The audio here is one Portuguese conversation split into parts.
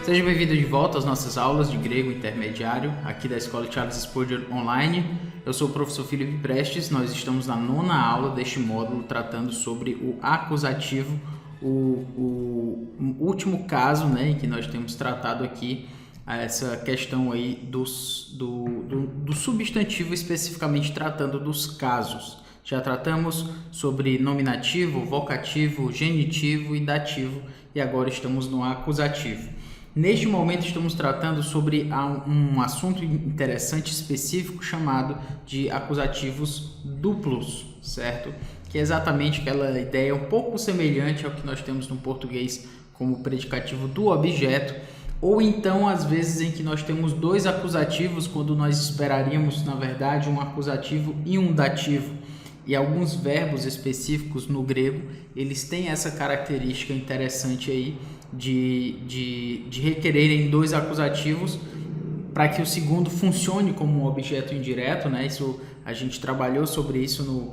Seja bem-vindo de volta às nossas aulas de grego intermediário, aqui da Escola Charles Spurgeon Online. Eu sou o professor Felipe Prestes, nós estamos na 9ª aula deste módulo tratando sobre o acusativo, o último caso, em que nós temos tratado aqui essa questão aí do substantivo, especificamente tratando dos casos. Já tratamos sobre nominativo, vocativo, genitivo e dativo e agora estamos no acusativo. Neste momento estamos tratando sobre um assunto interessante específico chamado de acusativos duplos, certo? Que é exatamente aquela ideia um pouco semelhante ao que nós temos no português como predicativo do objeto, ou então às vezes em que nós temos dois acusativos quando nós esperaríamos, na verdade, um acusativo e um dativo. E alguns verbos específicos no grego, eles têm essa característica interessante aí de requererem dois acusativos para que o segundo funcione como um objeto indireto, Isso, a gente trabalhou sobre isso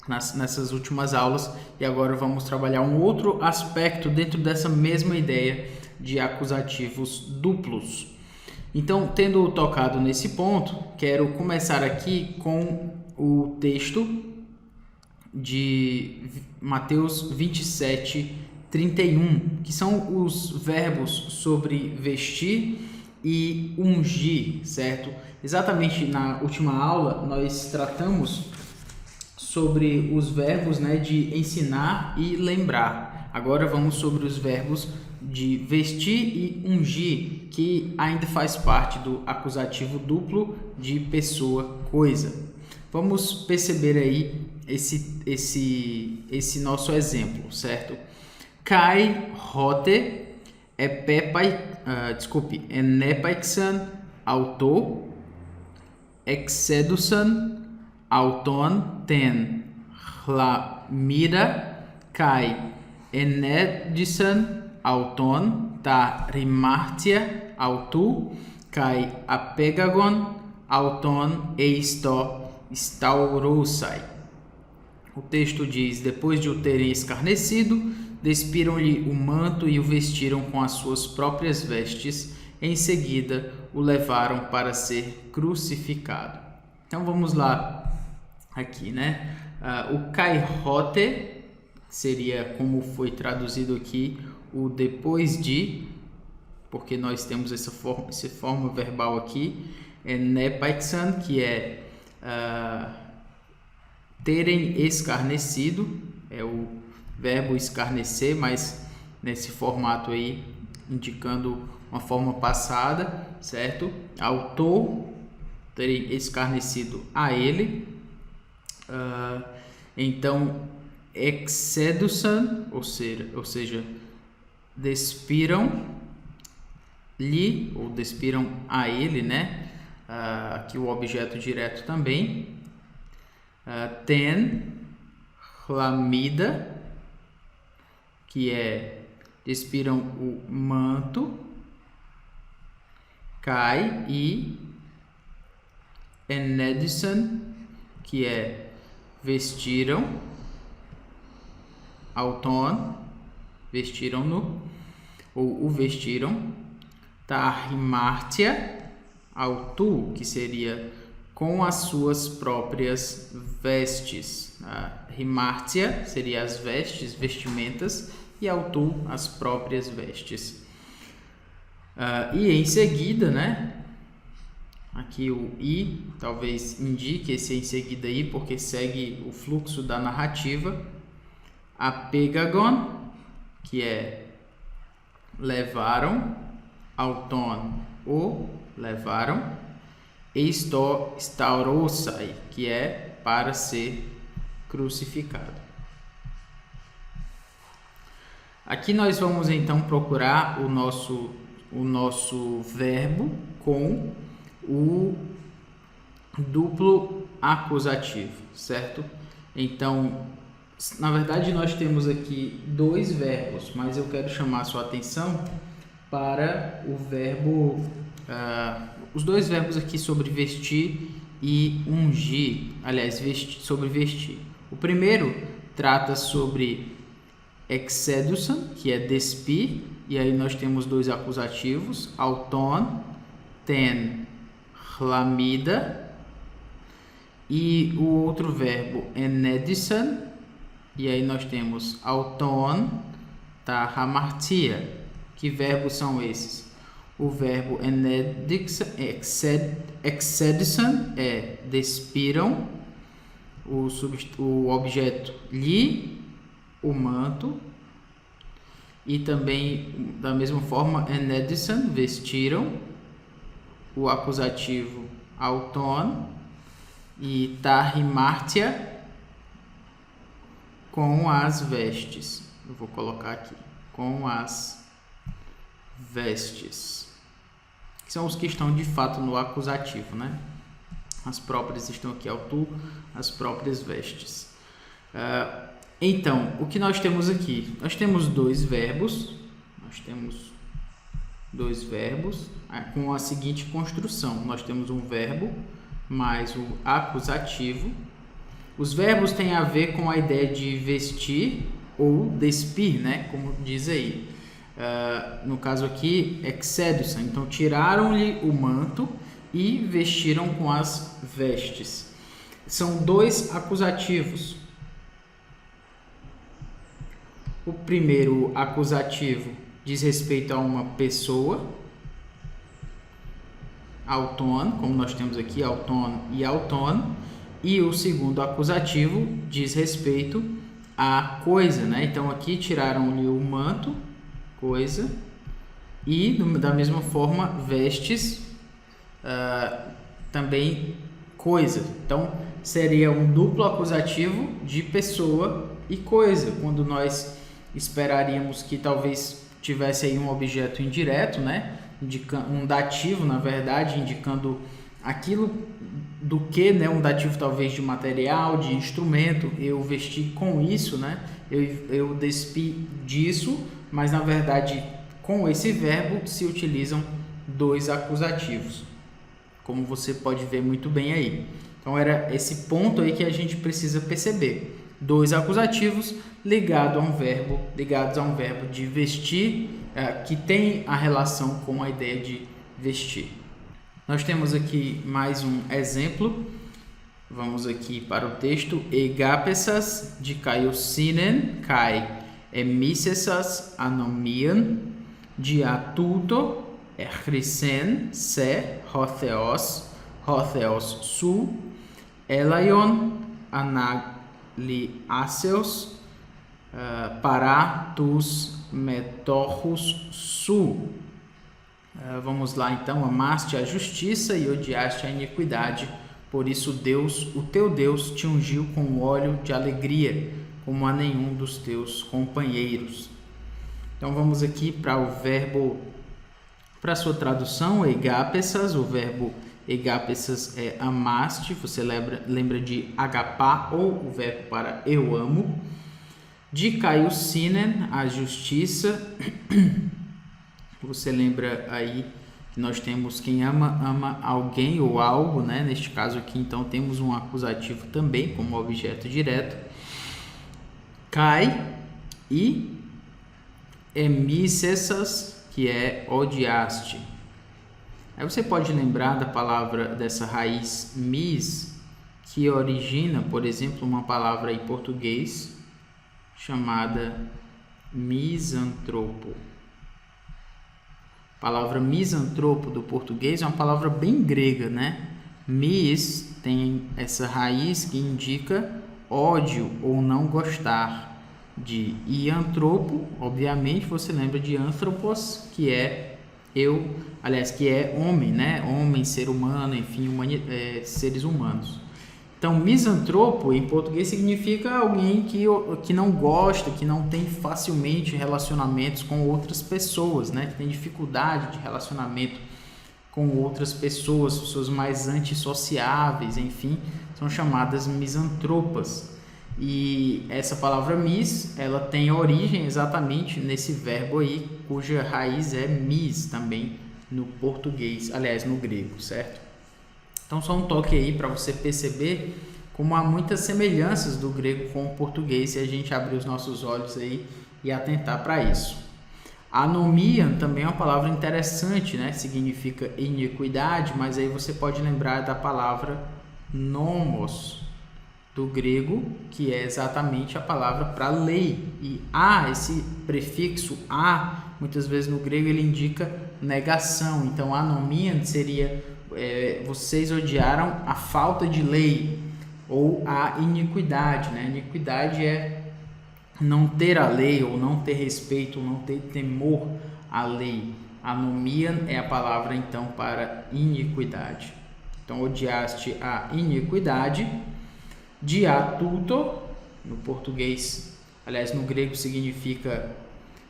nessas últimas aulas e agora vamos trabalhar um outro aspecto dentro dessa mesma ideia de acusativos duplos. Então, tendo tocado nesse ponto, quero começar aqui com o texto de Mateus 27, 31, que são os verbos sobre vestir e ungir, certo? Exatamente na última aula nós tratamos sobre os verbos de ensinar e lembrar. Agora vamos sobre os verbos de vestir e ungir, que ainda faz parte do acusativo duplo de pessoa, coisa. Vamos perceber aí esse nosso exemplo, certo? Kai hote enepaixan auto exedusan auton ten chlamida kai enedisan auton ta rimartia autu kai apegagon auton eisto staurosai. O texto diz: depois de o terem escarnecido, despiram-lhe o manto e o vestiram com as suas próprias vestes. Em seguida, o levaram para ser crucificado. Então, vamos lá aqui, o kaihote seria, como foi traduzido aqui, o depois de, porque nós temos essa forma verbal aqui, nepaixan, que é terem escarnecido, é o verbo escarnecer, mas nesse formato aí, indicando uma forma passada, certo? Autor, terem escarnecido a ele. Então, exedusan, ou seja, despiram-lhe, ou despiram a ele, aqui o objeto direto também. Ten chlamida, que é despiram o manto, kai, e enedisan, que é vestiram, auton, vestiram-no, ou o vestiram, tarimartia, autu, que seria com as suas próprias vestes. Rimartia seria as vestes, vestimentas, e autu, as próprias vestes. E em seguida, aqui o i talvez indique esse em seguida aí, porque segue o fluxo da narrativa. Apegagon, que é levaram, auton, o levaram, staurosai, que é para ser crucificado. Aqui nós vamos então procurar o nosso verbo com o duplo acusativo, certo? Então, na verdade nós temos aqui dois verbos, mas eu quero chamar a sua atenção para o verbo, os dois verbos aqui sobre vestir e ungir, aliás, sobre vestir. O primeiro trata sobre exedusan, que é despir, e aí nós temos dois acusativos, auton, ten, chlamida, e o outro verbo enedison, e aí nós temos auton, tá, hamartia. Que verbos são esses? O verbo exedison é despiram, o objeto lhe, o manto, e também da mesma forma enedison, vestiram, o acusativo auton, e tahimartia, com as vestes. Eu vou colocar aqui, com as vestes. Que são os que estão de fato no acusativo, né? As próprias estão aqui ao tu, as próprias vestes. Então, o que nós temos aqui? Nós temos dois verbos. Com a seguinte construção. Nós temos um verbo mais o acusativo. Os verbos têm a ver com a ideia de vestir ou despir, né? Como diz aí. No caso aqui, exedison. Então, tiraram-lhe o manto e vestiram com as vestes. São dois acusativos. O primeiro acusativo diz respeito a uma pessoa, auton, como nós temos aqui, auton e auton, e o segundo acusativo diz respeito à coisa, né? Então aqui tiraram-lhe o manto, coisa, e da mesma forma vestes, também coisa. Então seria um duplo acusativo de pessoa e coisa, quando nós esperaríamos que talvez tivesse aí um objeto indireto, né? Um dativo, na verdade, indicando aquilo do que, né? Um dativo talvez de material, de instrumento. Eu vesti com isso, né? Eu despi disso, mas na verdade com esse verbo se utilizam dois acusativos, como você pode ver muito bem aí. Então era esse ponto aí que a gente precisa perceber. Dois acusativos ligados a um verbo de vestir, que tem a relação com a ideia de vestir. Nós temos aqui mais um exemplo. Vamos aqui para o texto. Egapesas dikaiosinen kai emisesas anomian diatuto echrisen se hotheos su elaion anagliaseos para tus metorros su. Vamos lá então. Amaste a justiça e odiaste a iniquidade, por isso Deus, o teu Deus, te ungiu com óleo de alegria, como a nenhum dos teus companheiros. Então vamos aqui para o verbo, para a sua tradução, egapesas. O verbo egapesas é amaste, você lembra de agapá, ou o verbo para eu amo. Dikaiosinen, a justiça, você lembra aí que nós temos quem ama alguém ou algo, né? Neste caso aqui, então, temos um acusativo também como objeto direto. Kai e emisesas, que é odiaste. Aí você pode lembrar da palavra, dessa raiz mis, que origina, por exemplo, uma palavra em português chamada misantropo. A palavra misantropo do português é uma palavra bem grega, né? Mis tem essa raiz que indica ódio ou não gostar. E antropo, obviamente, você lembra de anthropos, que é eu, aliás, que é homem, né? Homem, ser humano, enfim, seres humanos. Então, misantropo em português significa alguém que não gosta, que não tem facilmente relacionamentos com outras pessoas, né? Que tem dificuldade de relacionamento com outras pessoas mais antissociáveis, enfim, são chamadas misantropas. E essa palavra mis, ela tem origem exatamente nesse verbo aí, cuja raiz é mis também no português, aliás, no grego, certo? Então, só um toque aí para você perceber como há muitas semelhanças do grego com o português, se a gente abrir os nossos olhos aí e atentar para isso. Anomian também é uma palavra interessante, né? Significa iniquidade, mas aí você pode lembrar da palavra nomos, do grego, que é exatamente a palavra para lei. E esse prefixo a, muitas vezes no grego ele indica negação. Então, anomian seria vocês odiaram a falta de lei ou a iniquidade, né? Iniquidade é não ter a lei, ou não ter respeito, ou não ter temor à lei. Anomia é a palavra então para iniquidade. Então, odiaste a iniquidade. Diatuto, no português, aliás, no grego significa,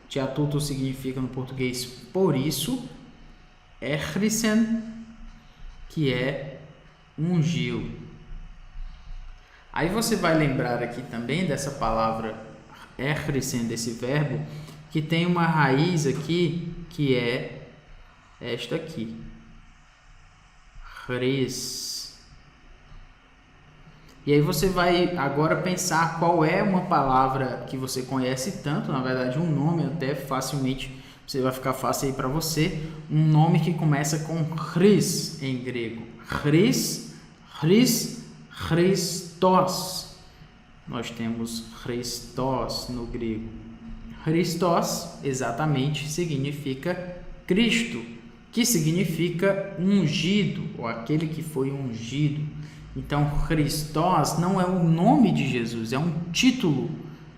diatuto significa no português por isso. Echrisen, que é ungiu. Aí você vai lembrar aqui também dessa palavra echrisen, desse verbo, que tem uma raiz aqui, que é esta aqui. Chris. E aí você vai agora pensar qual é uma palavra que você conhece tanto, na verdade um nome até facilmente, você vai ficar fácil aí para você, um nome que começa com Chris em grego. Chris, Christos. Nós temos Christos no grego. Christos exatamente significa Cristo, que significa ungido, ou aquele que foi ungido. Então, Christos não é o nome de Jesus, é um título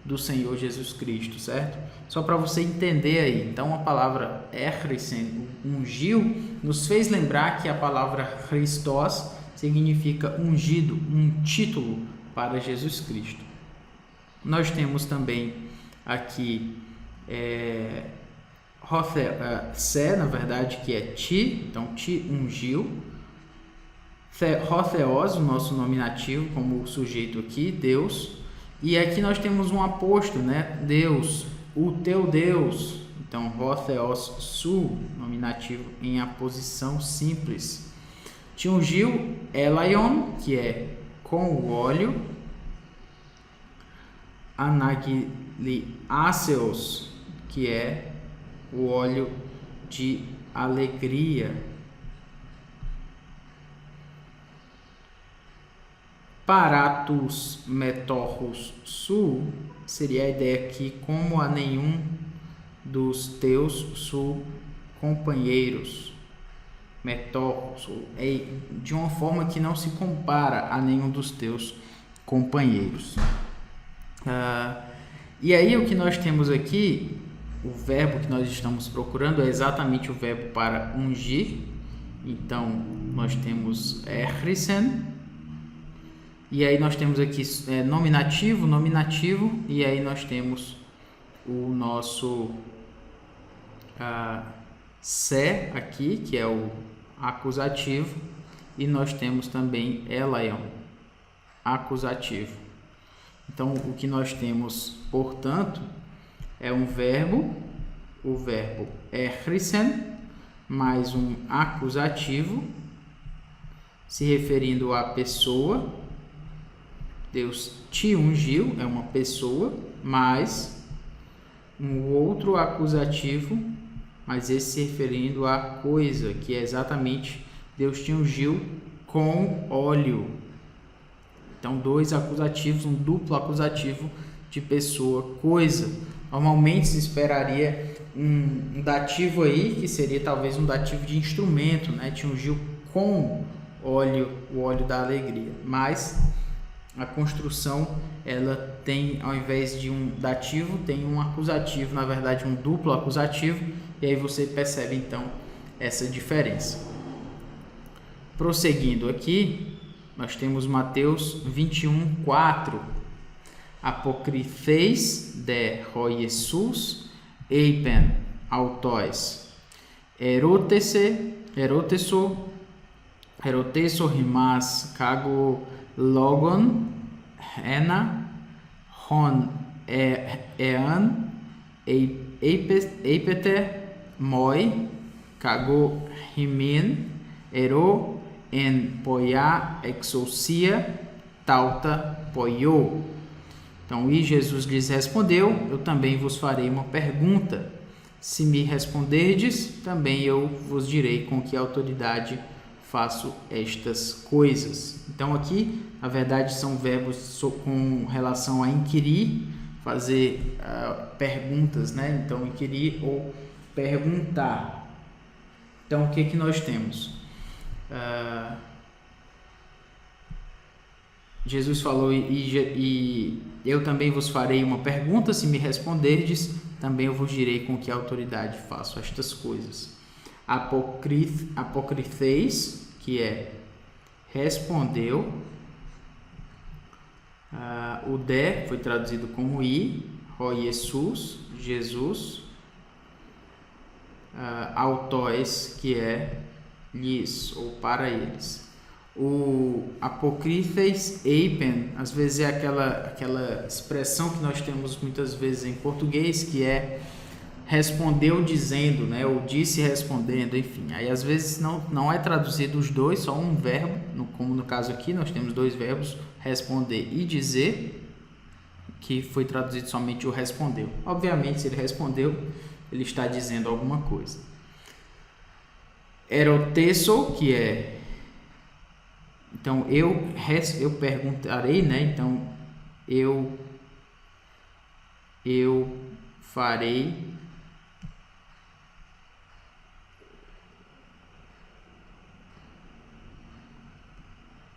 do Senhor Jesus Cristo, certo? Só para você entender aí. Então, a palavra echrisen, ungiu, nos fez lembrar que a palavra Christos significa ungido, um título para Jesus Cristo. Nós temos também aqui Sé, na verdade, que é ti, então ti ungiu. Hotheos, o nosso nominativo, como o sujeito aqui, Deus. E aqui nós temos um aposto, né? Deus, o teu Deus. Então, Hotheos su, nominativo em aposição simples. Te ungiu Elaion, que é com o óleo. Anagliaseos, que é o óleo de alegria. Paratus metorros su, seria a ideia aqui, como a nenhum dos teus companheiros. Metorros, é de uma forma que não se compara a nenhum dos teus companheiros. E aí o que nós temos aqui, o verbo que nós estamos procurando é exatamente o verbo para ungir. Então, nós temos echrisen, e aí nós temos aqui nominativo, e aí nós temos o nosso sé aqui, que é o acusativo, e nós temos também elaion, acusativo. Então, o que nós temos, portanto, é um verbo, o verbo echrisen, mais um acusativo, se referindo à pessoa. Deus te ungiu, é uma pessoa, mais um outro acusativo, mas esse se referindo à coisa, que é exatamente Deus te ungiu com óleo. Então, dois acusativos, um duplo acusativo de pessoa, coisa. Normalmente se esperaria um dativo aí, que seria talvez um dativo de instrumento, né? Te ungiu com óleo, o óleo da alegria. Mas a construção, ela tem, ao invés de um dativo, tem um acusativo, na verdade um duplo acusativo, e aí você percebe então essa diferença. Prosseguindo aqui, nós temos Mateus 21:4. Apocrifeis de ho Jesus eipen autois eroteso rimas kago logon ena hon ean eipete moi kago himin ero en poia exousia tauta poio. Então, e Jesus lhes respondeu: eu também vos farei uma pergunta. Se me responderdes, também eu vos direi com que autoridade faço estas coisas. Então aqui, na verdade, são verbos com relação a inquirir, fazer perguntas, né? Então, inquirir ou perguntar. Então, o que que nós temos? Jesus falou, e eu também vos farei uma pergunta, se me responderdes, também eu vos direi com que autoridade faço estas coisas. Apocritheis, que é respondeu. O de foi traduzido como i, ho Jesus. Autóis, que é lhes ou para eles. O apokritheis eipen, às vezes é aquela expressão que nós temos muitas vezes em português, que é respondeu dizendo, né, ou disse respondendo, enfim. Aí às vezes não é traduzido os dois, só um verbo, como no caso aqui nós temos dois verbos, responder e dizer, que foi traduzido somente o respondeu. Obviamente, se ele respondeu, ele está dizendo alguma coisa. Erotesso, que é... Então, eu perguntarei, né? Então, eu farei...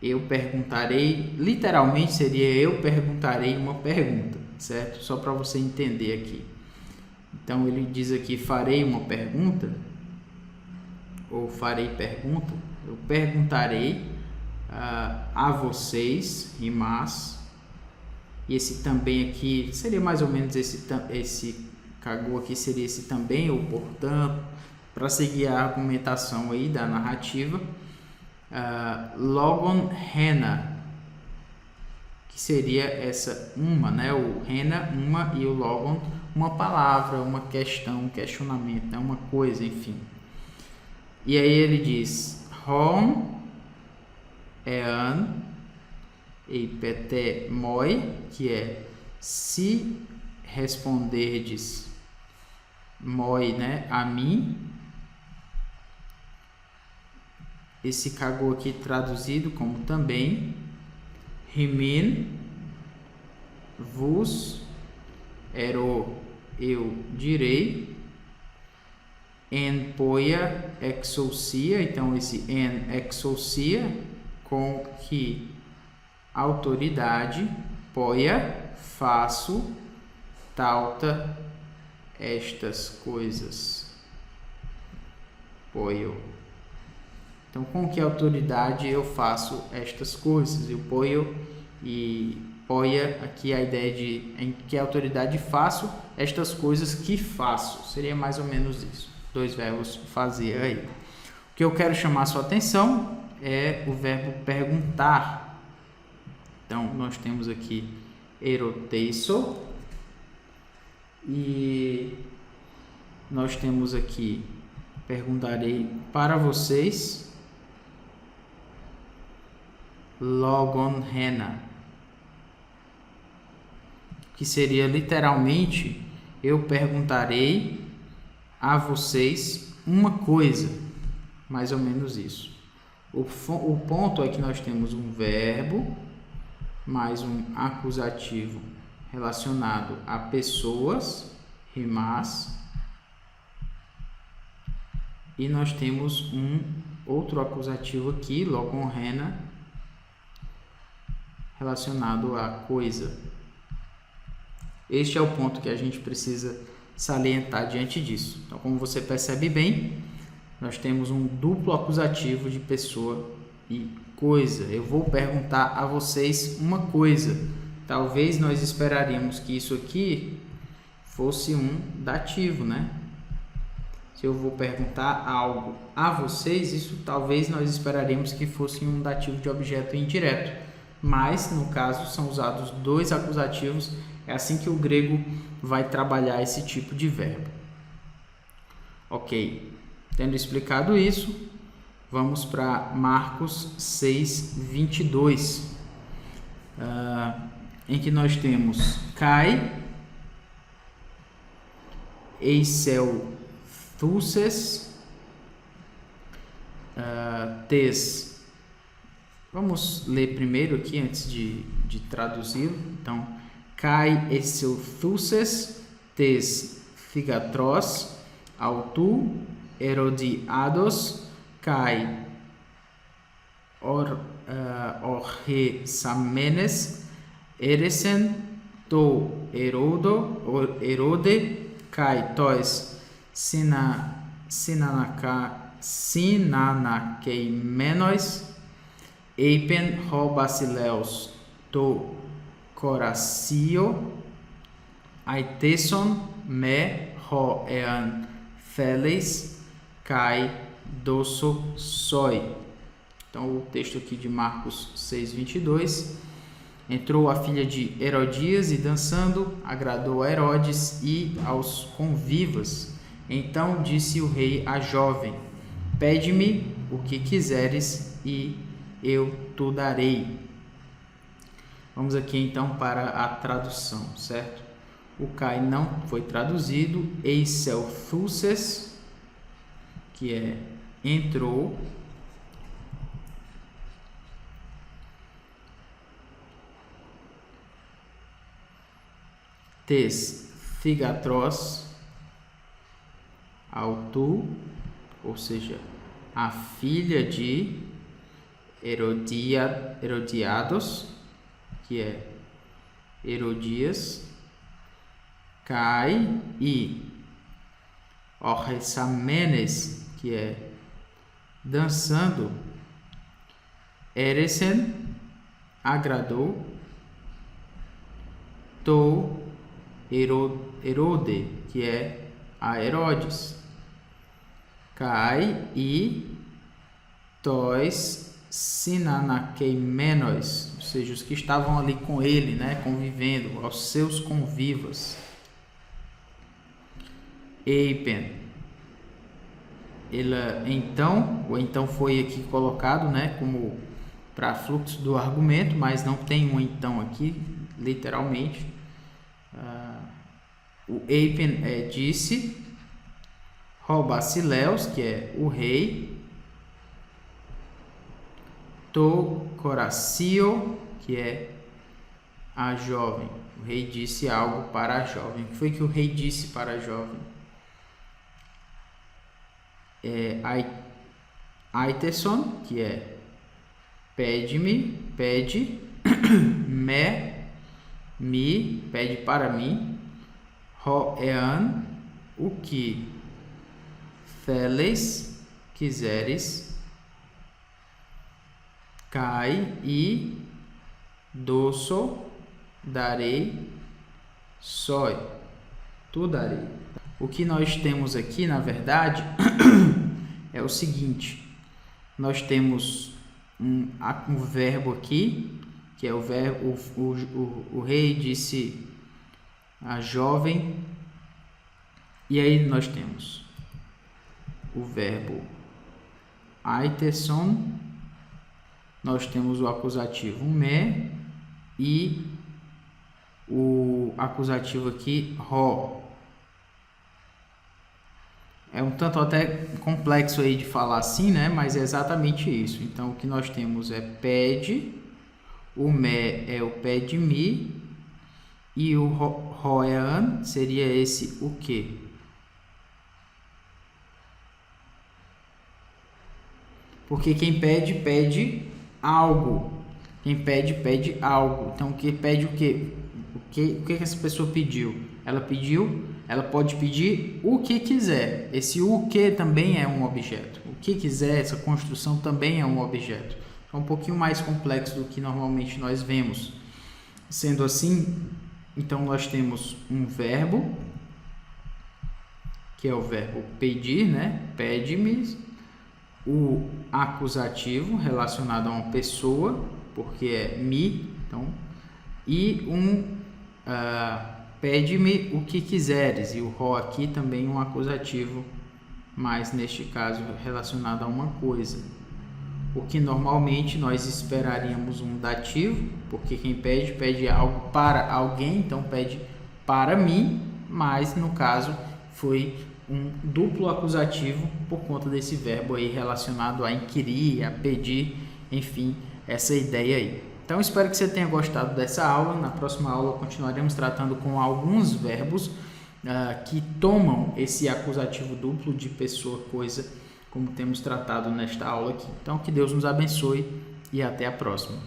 Eu perguntarei, literalmente seria eu perguntarei uma pergunta, certo? Só para você entender aqui. Então, ele diz aqui, farei uma pergunta, ou farei pergunta, eu perguntarei a vocês, rimas, e esse também aqui, seria mais ou menos esse cagou aqui, seria esse também, ou portanto, para seguir a argumentação aí da narrativa. Logon Hena, que seria essa uma, né? O Hena, uma, e o Logon, uma palavra, uma questão, um questionamento, né? Uma coisa, enfim. E aí ele diz: Hon ean eipete moi, que é se responderdes moi, né? A mim. Esse cagou aqui traduzido como também. Rimin vos ero eu direi. En poia exousia, então esse en exousia, com que autoridade, poia, faço, tauta, estas coisas. Poio. Então, com que autoridade eu faço estas coisas? Eu poio e poia, aqui a ideia de em que autoridade faço estas coisas que faço. Seria mais ou menos isso. Dois verbos fazer aí. O que eu quero chamar a sua atenção é o verbo perguntar. Então, nós temos aqui eroteiso e nós temos aqui perguntarei para vocês. Logon Hena, que seria literalmente eu perguntarei a vocês uma coisa, mais ou menos isso. O ponto é que nós temos um verbo mais um acusativo relacionado a pessoas, rimas, e nós temos um outro acusativo aqui, Logon Hena, relacionado à coisa. Este é o ponto que a gente precisa salientar diante disso. Então, como você percebe bem, nós temos um duplo acusativo de pessoa e coisa. Eu vou perguntar a vocês uma coisa. Talvez nós esperaríamos que isso aqui fosse um dativo, né? Se eu vou perguntar algo a vocês, isso talvez nós esperaríamos que fosse um dativo de objeto indireto. Mas, no caso, são usados dois acusativos. É assim que o grego vai trabalhar esse tipo de verbo. Ok. Tendo explicado isso, vamos para Marcos 6, 22, em que nós temos Kai Eiselthuses, tes. Vamos ler primeiro aqui antes de traduzi-lo. Então, kai Eiselthuses tes Figatros autu Herodiados kai Orgesamenes eresen to Herode kai tois sinanakeimenos eipen ho basileus to Coracio aiteson me ho ean felis kai dosso soi. Então, o texto aqui de Marcos 6:22. Entrou a filha de Herodias e, dançando, agradou a Herodes e aos convivas. Então disse o rei à jovem: pede-me o que quiseres e eu te darei. Vamos aqui então para a tradução, certo? O kai não foi traduzido. Eiselthuses, que é entrou. Tes Figatros autu, ou seja, a filha de Herodiados, que é Herodias, kai e Orgesamenes, que é dançando, eresen, agradou, to Herode, que é a Herodes, kai e tois sinanakeimenos, ou seja, os que estavam ali com ele, né, convivendo, aos seus convivas. Eipen, ela então, ou então foi aqui colocado, né, como para fluxo do argumento, mas não tem um então aqui, literalmente. O Eipen disse, ho basileus, que é o rei, to Coracio, que é a jovem. O rei disse algo para a jovem. O que foi que o rei disse para a jovem? Aiteson, que é pede-me, pede, me, pede para mim, ho ean, o que feles, quiseres, kai e dosso, darei, soi, tu darei. O que nós temos aqui, na verdade, é o seguinte: nós temos um verbo aqui, que é o verbo, o rei disse a jovem, e aí nós temos o verbo aiteson, nós temos o acusativo me e o acusativo aqui ho. É um tanto até complexo aí de falar assim, né? Mas é exatamente isso. Então, o que nós temos é pede, o me é o pede-me, e o hoean seria esse o que? Porque quem pede, pede algo. Quem pede, pede algo. Então, o que pede o quê? O que essa pessoa pediu? Ela pode pedir o que quiser. Esse o que também é um objeto. O que quiser, essa construção também é um objeto. É um pouquinho mais complexo do que normalmente nós vemos. Sendo assim, então nós temos um verbo, que é o verbo pedir, né? Pede-me. O acusativo relacionado a uma pessoa, porque é me, então, e pede-me o que quiseres, e o ho aqui também um acusativo, mas neste caso relacionado a uma coisa. O que normalmente nós esperaríamos um dativo, porque quem pede, pede algo para alguém, então pede para mim, mas no caso foi um duplo acusativo por conta desse verbo aí relacionado a inquirir, a pedir, enfim, essa ideia aí. Então, espero que você tenha gostado dessa aula. Na próxima aula, continuaremos tratando com alguns verbos que tomam esse acusativo duplo de pessoa, coisa, como temos tratado nesta aula aqui. Então, que Deus nos abençoe e até a próxima.